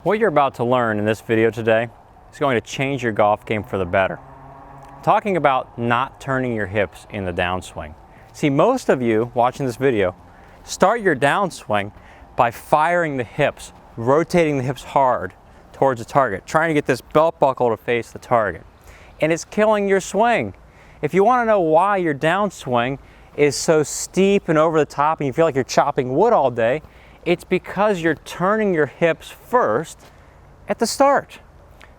What you're about to learn in this video today is going to change your golf game for the better. I'm talking about not turning your hips in the downswing. See, most of you watching this video start your downswing by firing the hips, rotating the hips hard towards the target, trying to get this belt buckle to face the target. And it's killing your swing. If you want to know why your downswing is so steep and over the top and you feel like you're chopping wood all day, it's because you're turning your hips first at the start.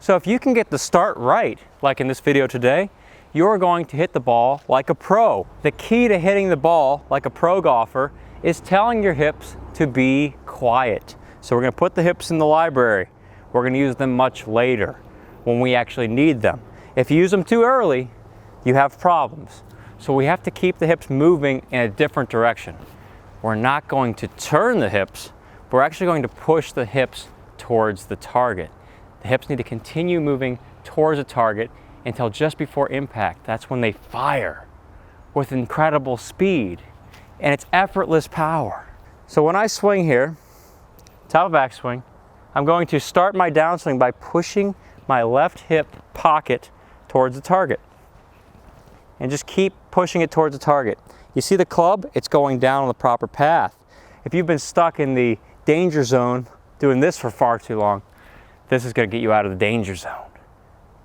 So if you can get the start right, like in this video today, you're going to hit the ball like a pro. The key to hitting the ball like a pro golfer is telling your hips to be quiet. So we're going to put the hips in the library. We're going to use them much later when we actually need them. If you use them too early, you have problems. So we have to keep the hips moving in a different direction. We're not going to turn the hips, we're actually going to push the hips towards the target. The hips need to continue moving towards the target until just before impact. That's when they fire with incredible speed, and it's effortless power. So when I swing here, top of backswing, I'm going to start my downswing by pushing my left hip pocket towards the target. And just keep pushing it towards the target. You see the club? It's going down on the proper path. If you've been stuck in the danger zone doing this for far too long, this is going to get you out of the danger zone.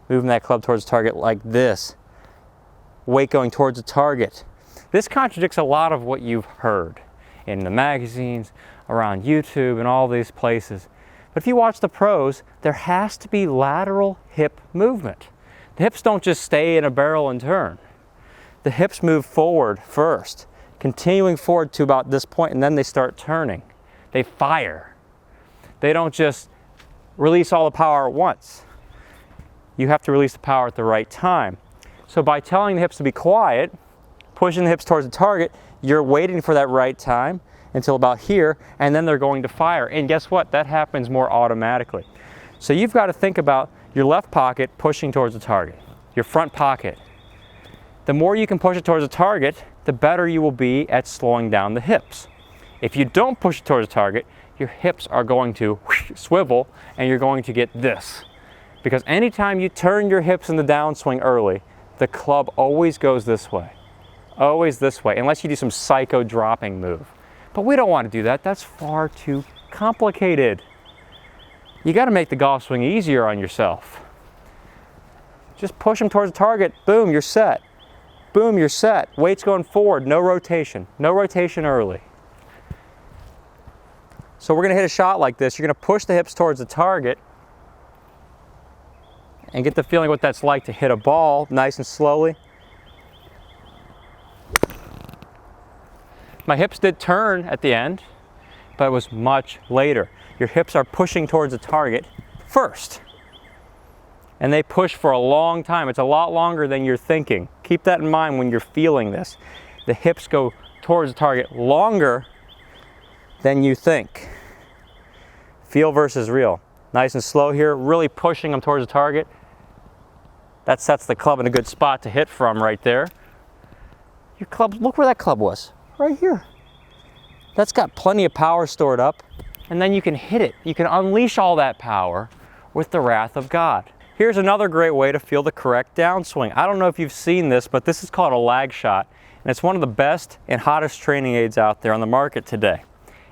Moving that club towards the target like this. Weight going towards the target. This contradicts a lot of what you've heard in the magazines, around YouTube, and all these places. But if you watch the pros, there has to be lateral hip movement. The hips don't just stay in a barrel and turn. The hips move forward first, continuing forward to about this point, and then they start turning. They fire. They don't just release all the power at once. You have to release the power at the right time. So by telling the hips to be quiet, pushing the hips towards the target, you're waiting for that right time until about here, and then they're going to fire. And guess what? That happens more automatically. So you've got to think about your left pocket pushing towards the target, your front pocket. The more you can push it towards the target, the better you will be at slowing down the hips. If you don't push it towards the target, your hips are going to swivel and you're going to get this. Because anytime you turn your hips in the downswing early, the club always goes this way. Always this way, unless you do some psycho dropping move. But we don't want to do that. That's far too complicated. You got to make the golf swing easier on yourself. Just push them towards the target. Boom, you're set. Boom, you're set. Weight's going forward, no rotation. No rotation early. So we're going to hit a shot like this. You're going to push the hips towards the target and get the feeling what that's like to hit a ball nice and slowly. My hips did turn at the end, but it was much later. Your hips are pushing towards the target first. And they push for a long time. It's a lot longer than you're thinking. Keep that in mind when you're feeling this. The hips go towards the target longer than you think. Feel versus real. Nice and slow here, really pushing them towards the target. That sets the club in a good spot to hit from right there. Your club, look where that club was, right here. That's got plenty of power stored up, and then you can hit it. You can unleash all that power with the wrath of God. Here's another great way to feel the correct downswing. I don't know if you've seen this, but this is called a lag shot, and it's one of the best and hottest training aids out there on the market today.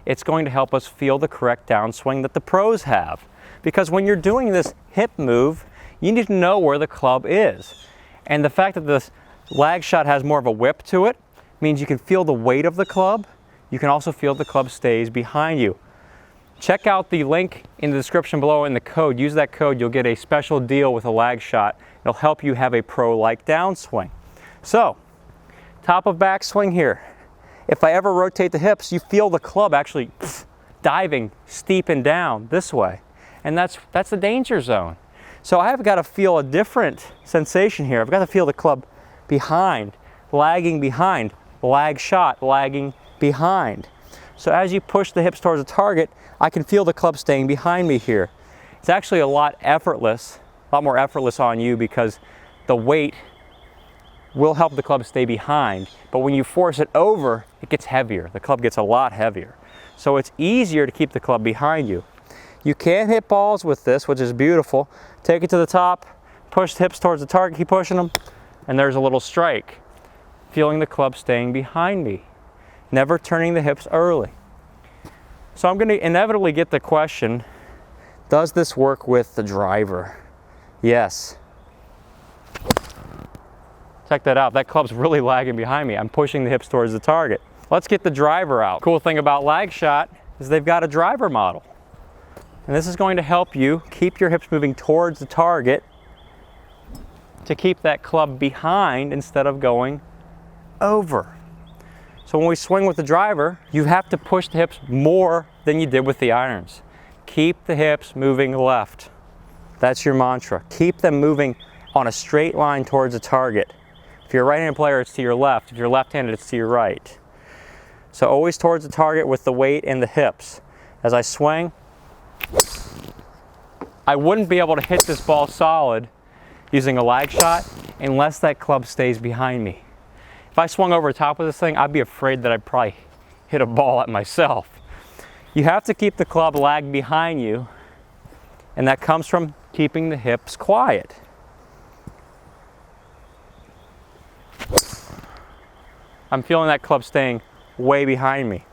It's going to help us feel the correct downswing that the pros have. Because when you're doing this hip move, you need to know where the club is. And the fact that this lag shot has more of a whip to it means you can feel the weight of the club. You can also feel the club stays behind you. Check out the link in the description below and the code. Use that code, you'll get a special deal with a lag shot. It'll help you have a pro-like downswing. So, top of backswing here. If I ever rotate the hips, you feel the club actually diving steep and down this way. And that's the danger zone. So I've got to feel a different sensation here. I've got to feel the club behind, lagging behind, lag shot, lagging behind. So as you push the hips towards the target, I can feel the club staying behind me here. It's actually a lot more effortless on you because the weight will help the club stay behind. But when you force it over, it gets heavier. The club gets a lot heavier. So it's easier to keep the club behind you. You can hit balls with this, which is beautiful. Take it to the top, push the hips towards the target, keep pushing them, and there's a little strike. Feeling the club staying behind me. Never turning the hips early. So I'm going to inevitably get the question, does this work with the driver? Yes. Check that out. That club's really lagging behind me. I'm pushing the hips towards the target. Let's get the driver out. Cool thing about Lag Shot is they've got a driver model. And this is going to help you keep your hips moving towards the target to keep that club behind instead of going over. So when we swing with the driver, you have to push the hips more than you did with the irons. Keep the hips moving left. That's your mantra. Keep them moving on a straight line towards the target. If you're a right-handed player, it's to your left. If you're left-handed, it's to your right. So always towards the target with the weight and the hips. As I swing, I wouldn't be able to hit this ball solid using a lag shot unless that club stays behind me. If I swung over the top of this thing, I'd be afraid that I'd probably hit a ball at myself. You have to keep the club lagged behind you, and that comes from keeping the hips quiet. I'm feeling that club staying way behind me.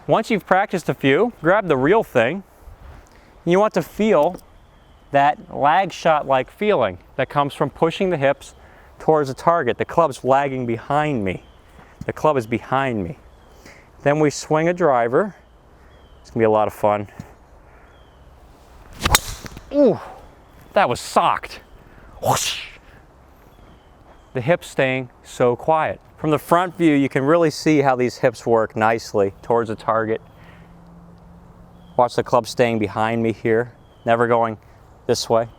Once you've practiced a few, grab the real thing. You want to feel that lag shot-like feeling that comes from pushing the hips towards the target. The club's lagging behind me. The club is behind me. Then we swing a driver. It's gonna be a lot of fun. Ooh, that was socked. Whoosh. The hips staying so quiet. From the front view, you can really see how these hips work nicely towards the target. Watch the club staying behind me here, never going this way.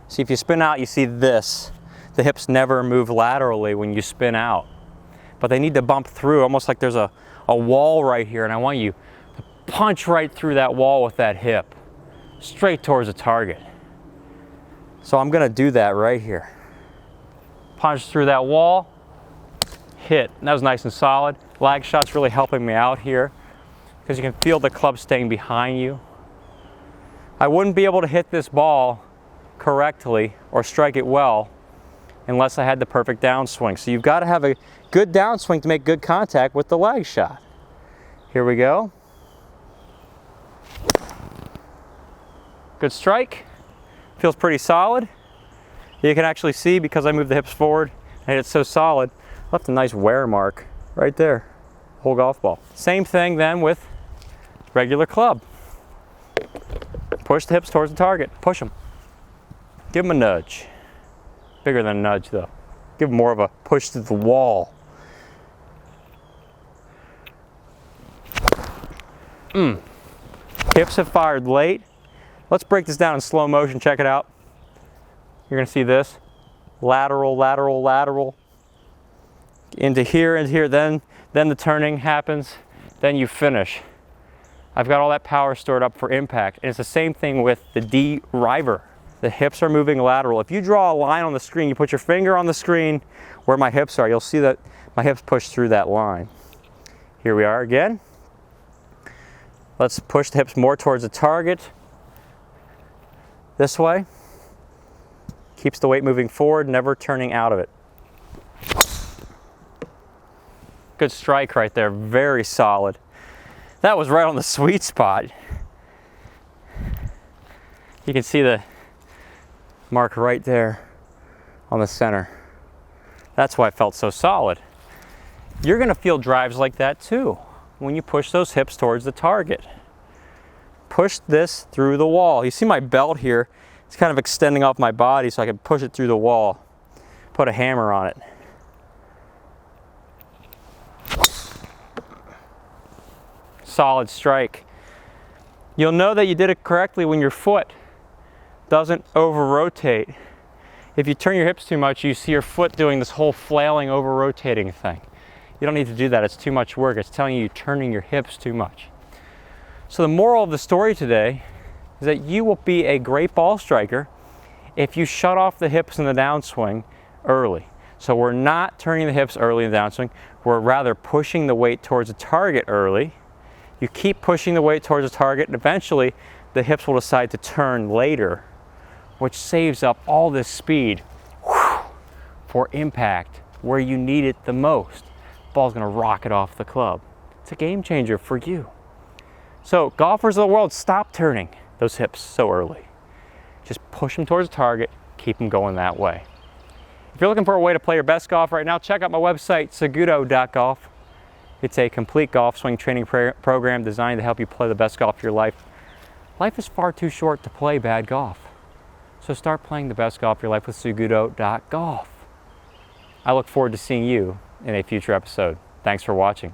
See, if you spin out, you see this. The hips never move laterally when you spin out, but they need to bump through, almost like there's a wall right here, and I want you to punch right through that wall with that hip, straight towards the target. So I'm gonna do that right here. Punch through that wall, hit, and that was nice and solid. Lag shot's really helping me out here because you can feel the club staying behind you. I wouldn't be able to hit this ball correctly or strike it well unless I had the perfect downswing. So you've got to have a good downswing to make good contact with the lag shot. Here we go. Good strike. Feels pretty solid. You can actually see, because I moved the hips forward and it's so solid, left a nice wear mark right there. Whole golf ball. Same thing then with regular club. Push the hips towards the target. Push them. Give them a nudge. Bigger than a nudge though. Give them more of a push to the wall. Hips have fired late. Let's break this down in slow motion. Check it out. You're going to see this. Lateral, lateral, lateral. Into here, then the turning happens, then you finish. I've got all that power stored up for impact. And it's the same thing with the driver. The hips are moving lateral. If you draw a line on the screen, you put your finger on the screen where my hips are, you'll see that my hips push through that line. Here we are again. Let's push the hips more towards the target. This way. Keeps the weight moving forward, never turning out of it. Good strike right there, very solid. That was right on the sweet spot. You can see the mark right there on the center. That's why it felt so solid. You're gonna feel drives like that too when you push those hips towards the target. Push this through the wall. You see my belt here, it's kind of extending off my body so I can push it through the wall. Put a hammer on it. Solid strike. You'll know that you did it correctly when your foot doesn't over rotate. If you turn your hips too much, you see your foot doing this whole flailing, over rotating thing. You don't need to do that. It's too much work. It's telling you you're turning your hips too much. So the moral of the story today is that you will be a great ball striker if you shut off the hips in the downswing early. So we're not turning the hips early in the downswing. We're rather pushing the weight towards the target early. You keep pushing the weight towards the target, and eventually the hips will decide to turn later, which saves up all this speed for impact where you need it the most. Ball's gonna rocket off the club. It's a game changer for you. So golfers of the world, stop turning those hips so early. Just push them towards the target, keep them going that way. If you're looking for a way to play your best golf right now, check out my website, SagutoGolf. It's a complete golf swing training program designed to help you play the best golf of your life. Life is far too short to play bad golf. So start playing the best golf of your life with SagutoGolf. I look forward to seeing you in a future episode. Thanks for watching.